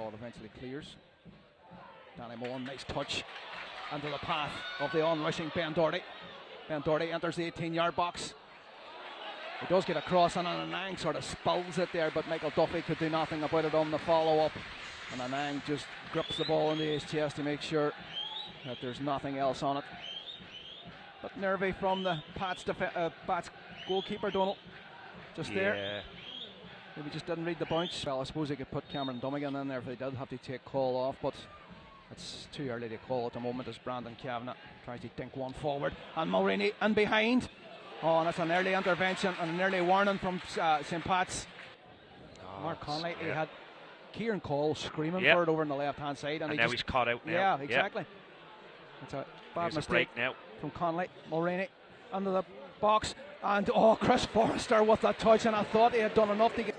Ball eventually clears. Danny Mullen, nice touch into the path of the on-rushing Ben Doherty. Ben Doherty enters the 18-yard box. He does get a cross and Anang sort of spills it there, but Michael Duffy could do nothing about it on the follow-up. And Anang just grips the ball into his chest to make sure that there's nothing else on it. But nervy from the Pats goalkeeper, Donald. Just there. Maybe just didn't read the bounce. Well, I suppose he could put Cameron Dummigan in there if they did have to take call off, but it's too early to call at the moment as Brandon Kavanagh tries to dink one forward. And Mulroney in behind. Oh, and it's an early intervention and an early warning from St. Pat's. Mark Conley, he had Kieran Cole screaming for it over on the left-hand side. And now he's caught out now. Yeah, exactly. It's a bad mistake now from Conley. Mulroney under the box. And Chris Forrester with the touch, and I thought he had done enough to get.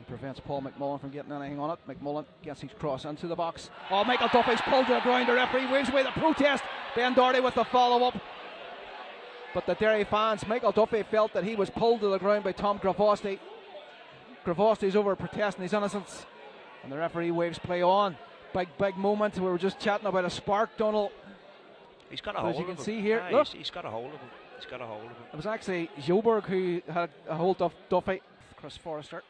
Prevents Paul McMullen from getting anything on it. McMullen gets his cross into the box. Oh, Michael Duffy's pulled to the ground. The referee waves away the protest. Ben Doherty with the follow-up. But the Derry fans, Michael Duffy felt that he was pulled to the ground by Tom Gravosti. Gravosti's over protesting his innocence. And the referee waves play on. Big moment. We were just chatting about a spark, Donald. He's got a hold of him. As you can see here. Look. He's got a hold of him. He's got a hold of him. It was actually Joberg who had a hold of Duffy. Chris Forrester.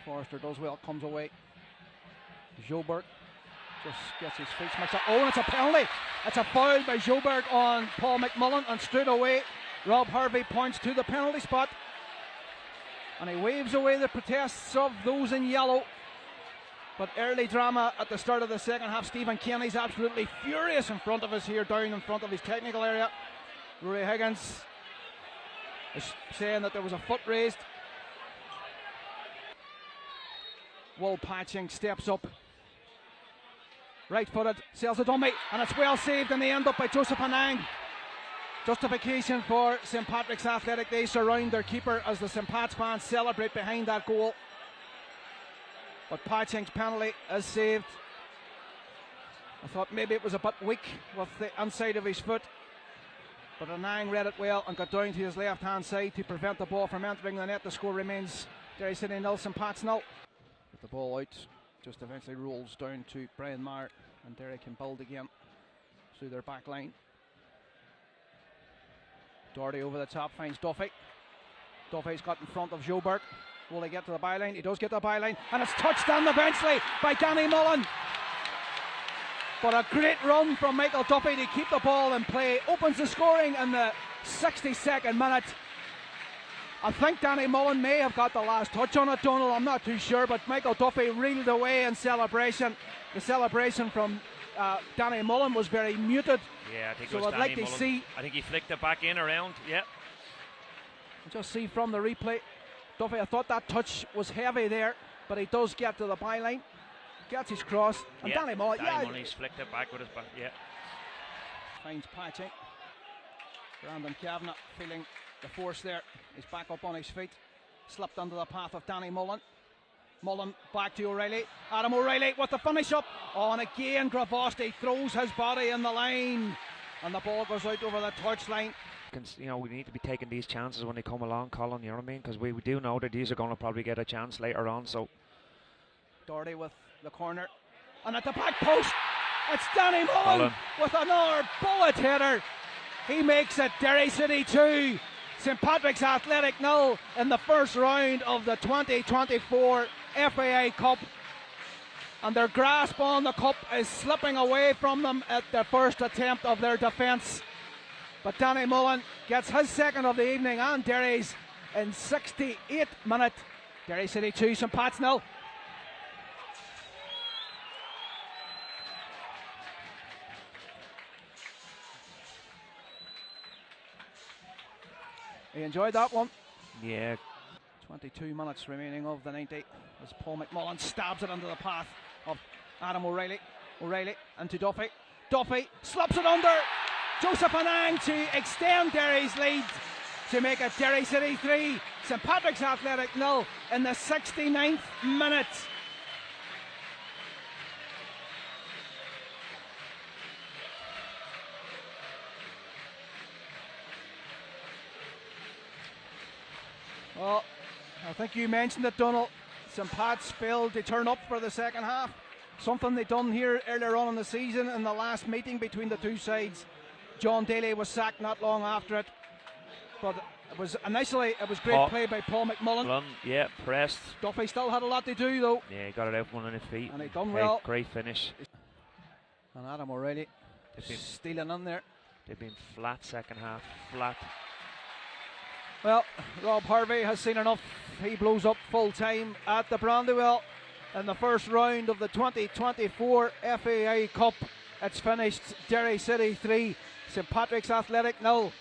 Forrester does well, comes away. Joberg just gets his feet mixed up. Oh, and it's a penalty. It's a foul by Joberg on Paul McMullen, and straight away Rob Harvey points to the penalty spot. And he waves away the protests of those in yellow. But early drama at the start of the second half. Stephen Kenny's absolutely furious in front of us here, down in front of his technical area. Rory Higgins is saying that there was a foot raised. Will Patching steps up. Right footed, sails a dummy, and it's well saved in the end up by Joseph Anang. Justification for St. Patrick's Athletic. They surround their keeper as the St. Pat's fans celebrate behind that goal. But Patching's penalty is saved. I thought maybe it was a bit weak with the inside of his foot. But Anang read it well and got down to his left hand side to prevent the ball from entering the net. The score remains Derry City 0, St. Pat's 0. With the ball out, just eventually rolls down to Brian Maher, and Derry can build again through their back line. Doherty over the top finds Duffy. Duffy's got in front of Joberg. Will he get to the byline? He does get to the byline, and it's touched down eventually by Danny Mullen. But a great run from Michael Duffy to keep the ball in play. Opens the scoring in the 62nd minute. I think Danny Mullen may have got the last touch on it, Donald. I'm not too sure, but Michael Duffy reeled away in celebration. The celebration from Danny Mullen was very muted. Yeah, I think so it was I'd Danny like to Mullen. see. I think he flicked it back in around. Yeah. Just see from the replay. Duffy, I thought that touch was heavy there, but he does get to the byline. Gets his cross. And Danny Mullen. Mullen's flicked it back with his back. Yeah. Finds Patching. Brandon Kavanagh feeling the force there. He's back up on his feet. Slipped under the path of Danny Mullen. Mullen back to O'Reilly. Adam O'Reilly with the finish up. Oh, and again Gravosti throws his body in the line. And the ball goes out over the touchline. You know, we need to be taking these chances when they come along, Colin, you know what I mean? Because we do know that these are going to probably get a chance later on. So Doherty with the corner. And at the back post, it's Danny Mullen with another bullet header. He makes it Derry City 2, St. Patrick's Athletic 0 in the first round of the 2024 FAI Cup. And their grasp on the cup is slipping away from them at the first attempt of their defence. But Danny Mullen gets his second of the evening and Derry's in 68 minutes. Derry City 2, St. Pat's 0. You enjoyed that one? yeah, 22 minutes remaining of the 90 as Paul McMullen stabs it into the path of Adam O'Reilly. O'Reilly into Duffy. Duffy slaps it under. Joseph Anang to extend Derry's lead to make it Derry City 3, St. Patrick's Athletic 0 in the 69th minute. think you mentioned it, Donald. St. Pat's failed to turn up for the second half. Something they done here earlier on in the season in the last meeting between the two sides. John Daly was sacked not long after it. But initially it was great play by Paul McMullen. Yeah, pressed. Duffy still had a lot to do though. Yeah, he got it out from one on his feet. And he done well. Great finish. And Adam O'Reilly stealing in there. They've been flat second half, flat. Well, Rob Harvey has seen enough. He blows up full time at the Brandywell in the first round of the 2024 FAI Cup. It's finished Derry City 3, St Patrick's Athletic 0.